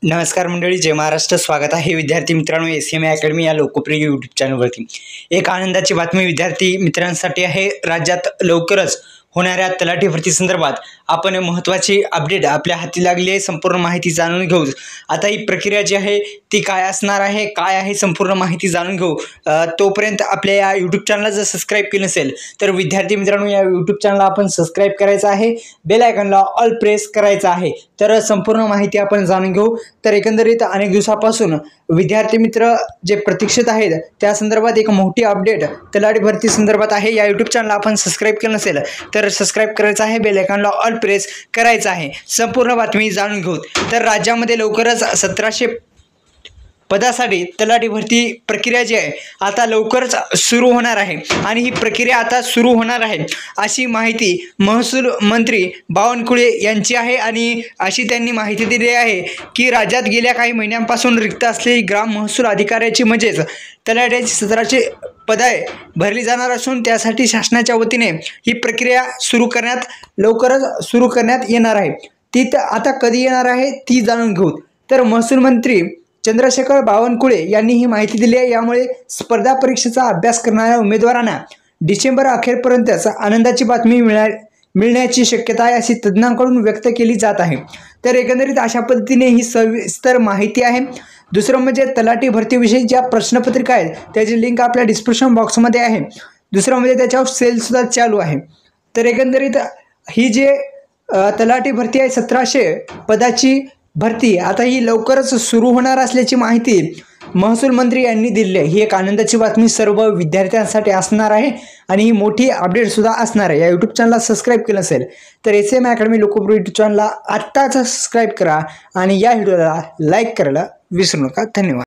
नमस्कार मंडळी, जय महाराष्ट्र. स्वागत आहे विद्यार्थी मित्रांनो SMA अकॅडमी या लोकप्रिय यूट्यूब चॅनलवरती. एक आनंदाची बातमी विद्यार्थी मित्रांसाठी आहे. राज्यात लवकरच होणाऱ्या तलाठी भरती संदर्भात आपण महत्त्वाची अपडेट आपल्या हाती लागली आहे. संपूर्ण माहिती जाणून घेऊ. आता ही प्रक्रिया जी आहे ती काय असणार आहे, काय आहे, संपूर्ण माहिती जाणून घेऊ. तोपर्यंत आपल्या या यूट्यूब चॅनलला जर सबस्क्राईब केलं नसेल तर विद्यार्थी मित्रांनो या यूट्यूब चॅनलला आपण सबस्क्राईब करायचं आहे, बेल आयकॉनला ऑल प्रेस करायचं आहे. तर संपूर्ण माहिती आपण जाणून घेऊ. तर एकंदरीत अनेक दिवसापासून विद्यार्थी मित्र जे प्रतीक्षित आहेत त्या संदर्भात एक मोठी अपडेट तलाठी भरती संदर्भात आहे. या यूट्यूब चॅनलला आपण सबस्क्राईब केलं नसेल तर सबस्क्राईब करायचं आहे, बेल आयकॉनला ऑल प्रेस करायचं आहे. संपूर्ण बातमी जाणून घेऊ. तर राज्यामध्ये लवकरच 1700 पदासाठी तलाठी भरती प्रक्रिया जी आहे आता लवकरच सुरू होणार आहे आणि ही प्रक्रिया आता सुरू होणार आहे अशी माहिती महसूल मंत्री बावनकुळे यांची आहे. आणि अशी त्यांनी माहिती दिली आहे की राज्यात गेल्या काही महिन्यांपासून रिक्त असलेली ग्राम महसूल अधिकाऱ्याची म्हणजेच तलाठ्याची 1700 पदे भरली जाणार असून त्यासाठी शासनाच्या वतीने ही प्रक्रिया लवकरच सुरू करण्यात येणार आहे. ती आता कधी येणार आहे ती जाणून घेऊ. तर महसूल मंत्री चंद्रशेखर बावनकुळे यांनी ही माहिती दिली आहे. यामुळे स्पर्धा परीक्षेचा अभ्यास करणाऱ्या उमेदवारांना डिसेंबर अखेरपर्यंतच आनंदाची बातमी मिळण्याची शक्यता आहे अशी तज्ज्ञांकडून व्यक्त केली जात आहे. तर एकंदरीत अशा पद्धतीने ही सविस्तर माहिती आहे. दुसरं म्हणजे तलाठी भरतीविषयी ज्या प्रश्नपत्रिका आहेत त्याची लिंक आपल्या डिस्क्रिप्शन बॉक्समध्ये आहे. दुसरं म्हणजे त्याच्यावर सेलसुद्धा चालू आहे. तर एकंदरीत ही जे तलाठी भरती आहे 1700 पदाची भरती आता ही लवकरच सुरू होणार असल्याची माहिती महसूल मंत्री यांनी दिली आहे. ही एक आनंदाची बातमी सर्व विद्यार्थ्यांसाठी असणार आहे आणि ही मोठी अपडेटसुद्धा असणार आहे. या यूट्यूब चॅनलला सबस्क्राईब केलं नसेल तर SMA अकॅडमी लोकप्रिय यूट्यूब चॅनलला आत्ताच सबस्क्राईब करा आणि या व्हिडिओला लाईक करायला विसरू नका. धन्यवाद.